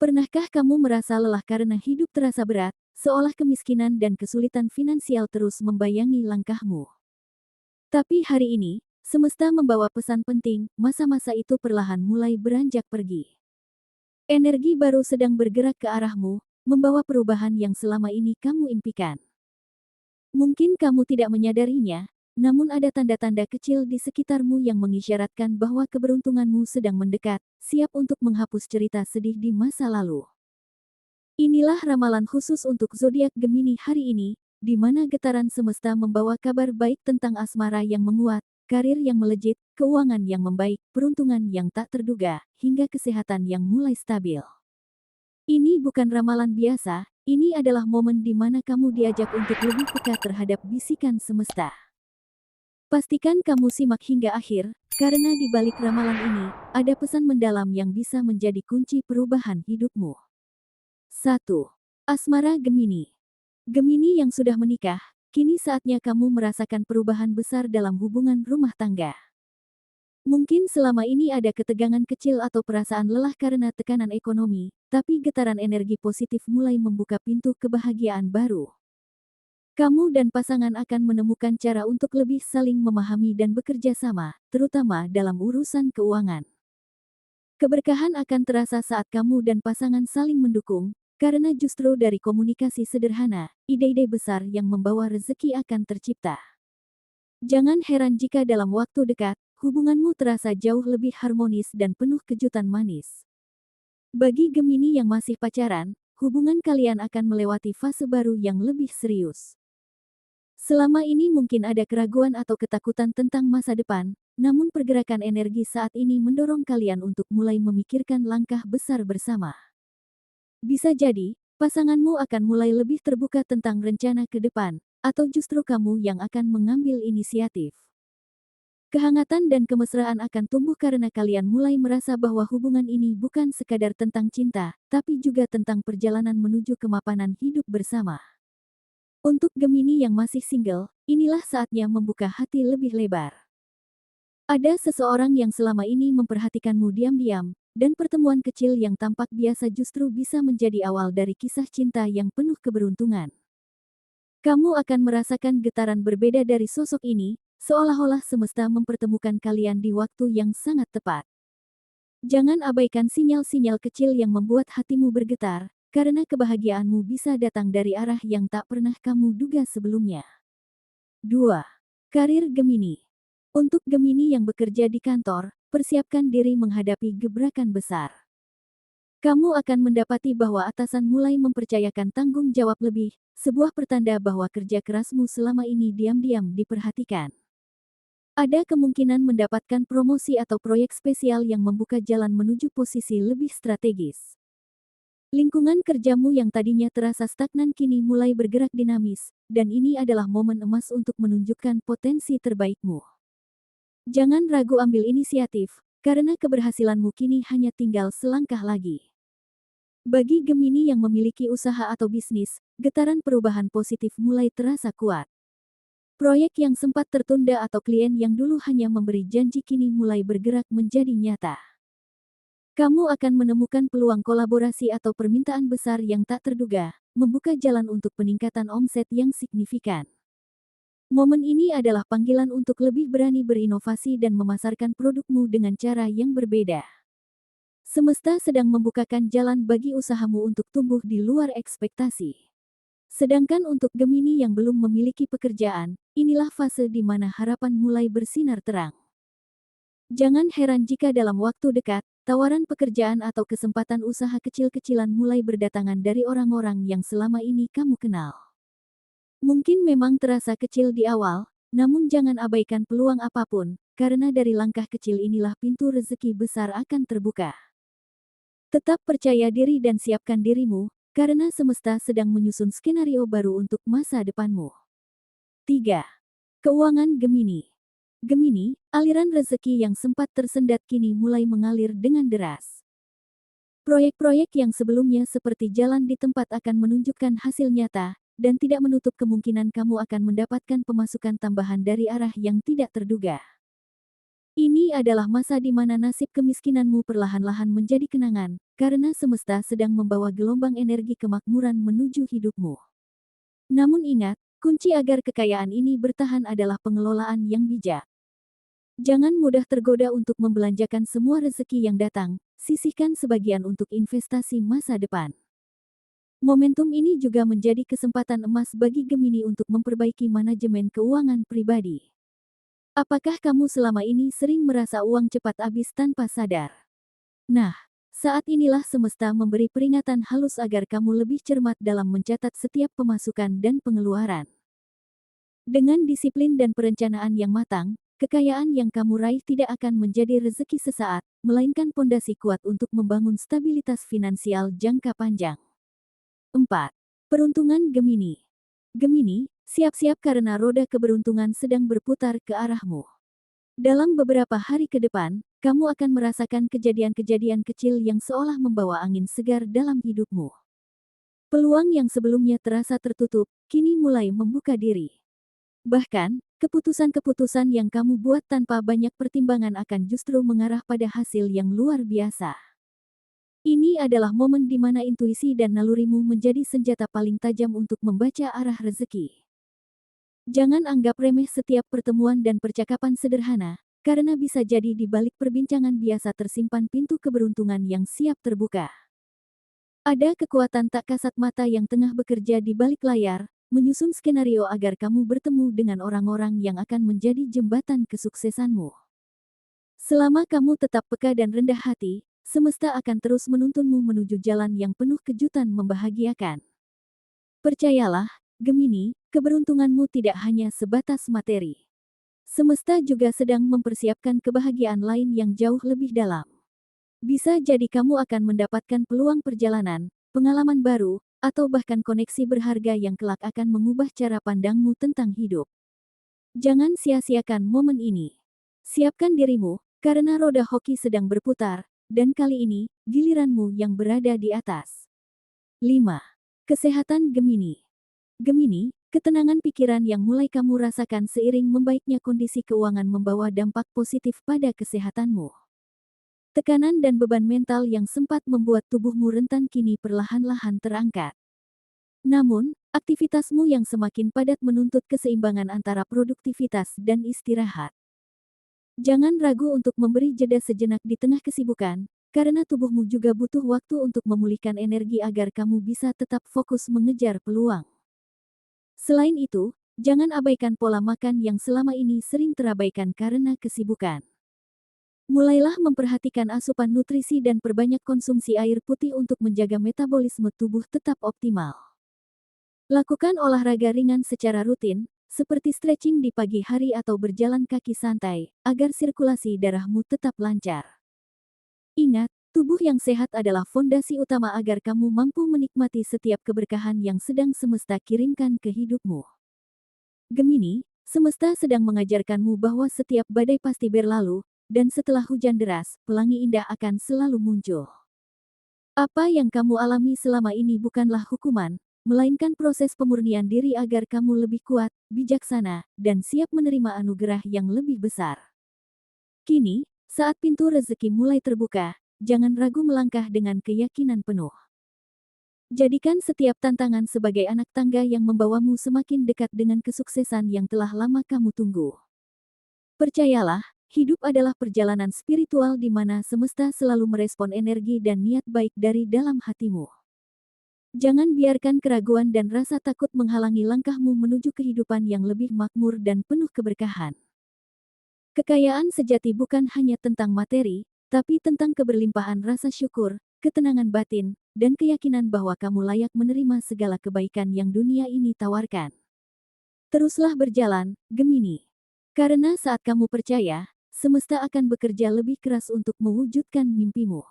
Pernahkah kamu merasa lelah karena hidup terasa berat, seolah kemiskinan dan kesulitan finansial terus membayangi langkahmu? Tapi hari ini, semesta membawa pesan penting, masa-masa itu perlahan mulai beranjak pergi. Energi baru sedang bergerak ke arahmu, membawa perubahan yang selama ini kamu impikan. Mungkin kamu tidak menyadarinya, namun ada tanda-tanda kecil di sekitarmu yang mengisyaratkan bahwa keberuntunganmu sedang mendekat, siap untuk menghapus cerita sedih di masa lalu. Inilah ramalan khusus untuk zodiak Gemini hari ini, di mana getaran semesta membawa kabar baik tentang asmara yang menguat, karir yang melejit, keuangan yang membaik, peruntungan yang tak terduga, hingga kesehatan yang mulai stabil. Ini bukan ramalan biasa, ini adalah momen di mana kamu diajak untuk lebih peka terhadap bisikan semesta. Pastikan kamu simak hingga akhir, karena di balik ramalan ini, ada pesan mendalam yang bisa menjadi kunci perubahan hidupmu. 1. Asmara Gemini. Gemini yang sudah menikah, kini saatnya kamu merasakan perubahan besar dalam hubungan rumah tangga. Mungkin selama ini ada ketegangan kecil atau perasaan lelah karena tekanan ekonomi, tapi getaran energi positif mulai membuka pintu kebahagiaan baru. Kamu dan pasangan akan menemukan cara untuk lebih saling memahami dan bekerja sama, terutama dalam urusan keuangan. Keberkahan akan terasa saat kamu dan pasangan saling mendukung, karena justru dari komunikasi sederhana, ide-ide besar yang membawa rezeki akan tercipta. Jangan heran jika dalam waktu dekat, hubunganmu terasa jauh lebih harmonis dan penuh kejutan manis. Bagi Gemini yang masih pacaran, hubungan kalian akan melewati fase baru yang lebih serius. Selama ini mungkin ada keraguan atau ketakutan tentang masa depan, namun pergerakan energi saat ini mendorong kalian untuk mulai memikirkan langkah besar bersama. Bisa jadi, pasanganmu akan mulai lebih terbuka tentang rencana ke depan, atau justru kamu yang akan mengambil inisiatif. Kehangatan dan kemesraan akan tumbuh karena kalian mulai merasa bahwa hubungan ini bukan sekadar tentang cinta, tapi juga tentang perjalanan menuju kemapanan hidup bersama. Untuk Gemini yang masih single, inilah saatnya membuka hati lebih lebar. Ada seseorang yang selama ini memperhatikanmu diam-diam, dan pertemuan kecil yang tampak biasa justru bisa menjadi awal dari kisah cinta yang penuh keberuntungan. Kamu akan merasakan getaran berbeda dari sosok ini, seolah-olah semesta mempertemukan kalian di waktu yang sangat tepat. Jangan abaikan sinyal-sinyal kecil yang membuat hatimu bergetar, karena kebahagiaanmu bisa datang dari arah yang tak pernah kamu duga sebelumnya. 2. Karir Gemini. Untuk Gemini yang bekerja di kantor, persiapkan diri menghadapi gebrakan besar. Kamu akan mendapati bahwa atasan mulai mempercayakan tanggung jawab lebih, sebuah pertanda bahwa kerja kerasmu selama ini diam-diam diperhatikan. Ada kemungkinan mendapatkan promosi atau proyek spesial yang membuka jalan menuju posisi lebih strategis. Lingkungan kerjamu yang tadinya terasa stagnan kini mulai bergerak dinamis, dan ini adalah momen emas untuk menunjukkan potensi terbaikmu. Jangan ragu ambil inisiatif, karena keberhasilanmu kini hanya tinggal selangkah lagi. Bagi Gemini yang memiliki usaha atau bisnis, getaran perubahan positif mulai terasa kuat. Proyek yang sempat tertunda atau klien yang dulu hanya memberi janji kini mulai bergerak menjadi nyata. Kamu akan menemukan peluang kolaborasi atau permintaan besar yang tak terduga, membuka jalan untuk peningkatan omset yang signifikan. Momen ini adalah panggilan untuk lebih berani berinovasi dan memasarkan produkmu dengan cara yang berbeda. Semesta sedang membukakan jalan bagi usahamu untuk tumbuh di luar ekspektasi. Sedangkan untuk Gemini yang belum memiliki pekerjaan, inilah fase di mana harapan mulai bersinar terang. Jangan heran jika dalam waktu dekat, tawaran pekerjaan atau kesempatan usaha kecil-kecilan mulai berdatangan dari orang-orang yang selama ini kamu kenal. Mungkin memang terasa kecil di awal, namun jangan abaikan peluang apapun, karena dari langkah kecil inilah pintu rezeki besar akan terbuka. Tetap percaya diri dan siapkan dirimu, karena semesta sedang menyusun skenario baru untuk masa depanmu. 3. Keuangan Gemini. Gemini, aliran rezeki yang sempat tersendat kini mulai mengalir dengan deras. Proyek-proyek yang sebelumnya seperti jalan di tempat akan menunjukkan hasil nyata, dan tidak menutup kemungkinan kamu akan mendapatkan pemasukan tambahan dari arah yang tidak terduga. Ini adalah masa di mana nasib kemiskinanmu perlahan-lahan menjadi kenangan, karena semesta sedang membawa gelombang energi kemakmuran menuju hidupmu. Namun ingat, kunci agar kekayaan ini bertahan adalah pengelolaan yang bijak. Jangan mudah tergoda untuk membelanjakan semua rezeki yang datang, sisihkan sebagian untuk investasi masa depan. Momentum ini juga menjadi kesempatan emas bagi Gemini untuk memperbaiki manajemen keuangan pribadi. Apakah kamu selama ini sering merasa uang cepat habis tanpa sadar? Nah, saat inilah semesta memberi peringatan halus agar kamu lebih cermat dalam mencatat setiap pemasukan dan pengeluaran. Dengan disiplin dan perencanaan yang matang, kekayaan yang kamu raih tidak akan menjadi rezeki sesaat, melainkan pondasi kuat untuk membangun stabilitas finansial jangka panjang. 4. Peruntungan Gemini. Gemini, siap-siap karena roda keberuntungan sedang berputar ke arahmu. Dalam beberapa hari ke depan, kamu akan merasakan kejadian-kejadian kecil yang seolah membawa angin segar dalam hidupmu. Peluang yang sebelumnya terasa tertutup, kini mulai membuka diri. Bahkan, keputusan-keputusan yang kamu buat tanpa banyak pertimbangan akan justru mengarah pada hasil yang luar biasa. Ini adalah momen di mana intuisi dan nalurimu menjadi senjata paling tajam untuk membaca arah rezeki. Jangan anggap remeh setiap pertemuan dan percakapan sederhana, karena bisa jadi di balik perbincangan biasa tersimpan pintu keberuntungan yang siap terbuka. Ada kekuatan tak kasat mata yang tengah bekerja di balik layar, menyusun skenario agar kamu bertemu dengan orang-orang yang akan menjadi jembatan kesuksesanmu. Selama kamu tetap peka dan rendah hati, semesta akan terus menuntunmu menuju jalan yang penuh kejutan membahagiakan. Percayalah, Gemini, keberuntunganmu tidak hanya sebatas materi. Semesta juga sedang mempersiapkan kebahagiaan lain yang jauh lebih dalam. Bisa jadi kamu akan mendapatkan peluang perjalanan, pengalaman baru, atau bahkan koneksi berharga yang kelak akan mengubah cara pandangmu tentang hidup. Jangan sia-siakan momen ini. Siapkan dirimu, karena roda hoki sedang berputar, dan kali ini, giliranmu yang berada di atas. 5. Kesehatan Gemini. Gemini, ketenangan pikiran yang mulai kamu rasakan seiring membaiknya kondisi keuangan membawa dampak positif pada kesehatanmu. Tekanan dan beban mental yang sempat membuat tubuhmu rentan kini perlahan-lahan terangkat. Namun, aktivitasmu yang semakin padat menuntut keseimbangan antara produktivitas dan istirahat. Jangan ragu untuk memberi jeda sejenak di tengah kesibukan, karena tubuhmu juga butuh waktu untuk memulihkan energi agar kamu bisa tetap fokus mengejar peluang. Selain itu, jangan abaikan pola makan yang selama ini sering terabaikan karena kesibukan. Mulailah memperhatikan asupan nutrisi dan perbanyak konsumsi air putih untuk menjaga metabolisme tubuh tetap optimal. Lakukan olahraga ringan secara rutin, seperti stretching di pagi hari atau berjalan kaki santai, agar sirkulasi darahmu tetap lancar. Ingat, tubuh yang sehat adalah fondasi utama agar kamu mampu menikmati setiap keberkahan yang sedang semesta kirimkan ke hidupmu. Gemini, semesta sedang mengajarkanmu bahwa setiap badai pasti berlalu, dan setelah hujan deras, pelangi indah akan selalu muncul. Apa yang kamu alami selama ini bukanlah hukuman, melainkan proses pemurnian diri agar kamu lebih kuat, bijaksana, dan siap menerima anugerah yang lebih besar. Kini, saat pintu rezeki mulai terbuka, jangan ragu melangkah dengan keyakinan penuh. Jadikan setiap tantangan sebagai anak tangga yang membawamu semakin dekat dengan kesuksesan yang telah lama kamu tunggu. Percayalah, hidup adalah perjalanan spiritual di mana semesta selalu merespon energi dan niat baik dari dalam hatimu. Jangan biarkan keraguan dan rasa takut menghalangi langkahmu menuju kehidupan yang lebih makmur dan penuh keberkahan. Kekayaan sejati bukan hanya tentang materi, tapi tentang keberlimpahan rasa syukur, ketenangan batin, dan keyakinan bahwa kamu layak menerima segala kebaikan yang dunia ini tawarkan. Teruslah berjalan, Gemini. Karena saat kamu percaya, semesta akan bekerja lebih keras untuk mewujudkan mimpimu.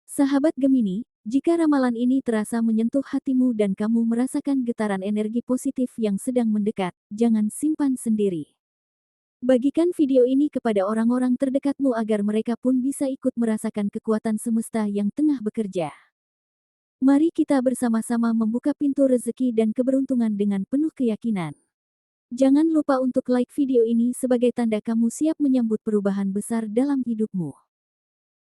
Sahabat Gemini, jika ramalan ini terasa menyentuh hatimu dan kamu merasakan getaran energi positif yang sedang mendekat, jangan simpan sendiri. Bagikan video ini kepada orang-orang terdekatmu agar mereka pun bisa ikut merasakan kekuatan semesta yang tengah bekerja. Mari kita bersama-sama membuka pintu rezeki dan keberuntungan dengan penuh keyakinan. Jangan lupa untuk like video ini sebagai tanda kamu siap menyambut perubahan besar dalam hidupmu.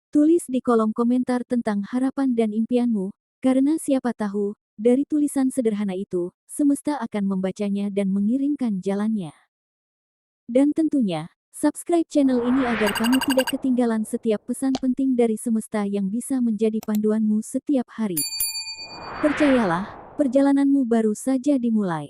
Tulis di kolom komentar tentang harapan dan impianmu, karena siapa tahu, dari tulisan sederhana itu, semesta akan membacanya dan mengirimkan jalannya. Dan tentunya, subscribe channel ini agar kamu tidak ketinggalan setiap pesan penting dari semesta yang bisa menjadi panduanmu setiap hari. Percayalah, perjalananmu baru saja dimulai.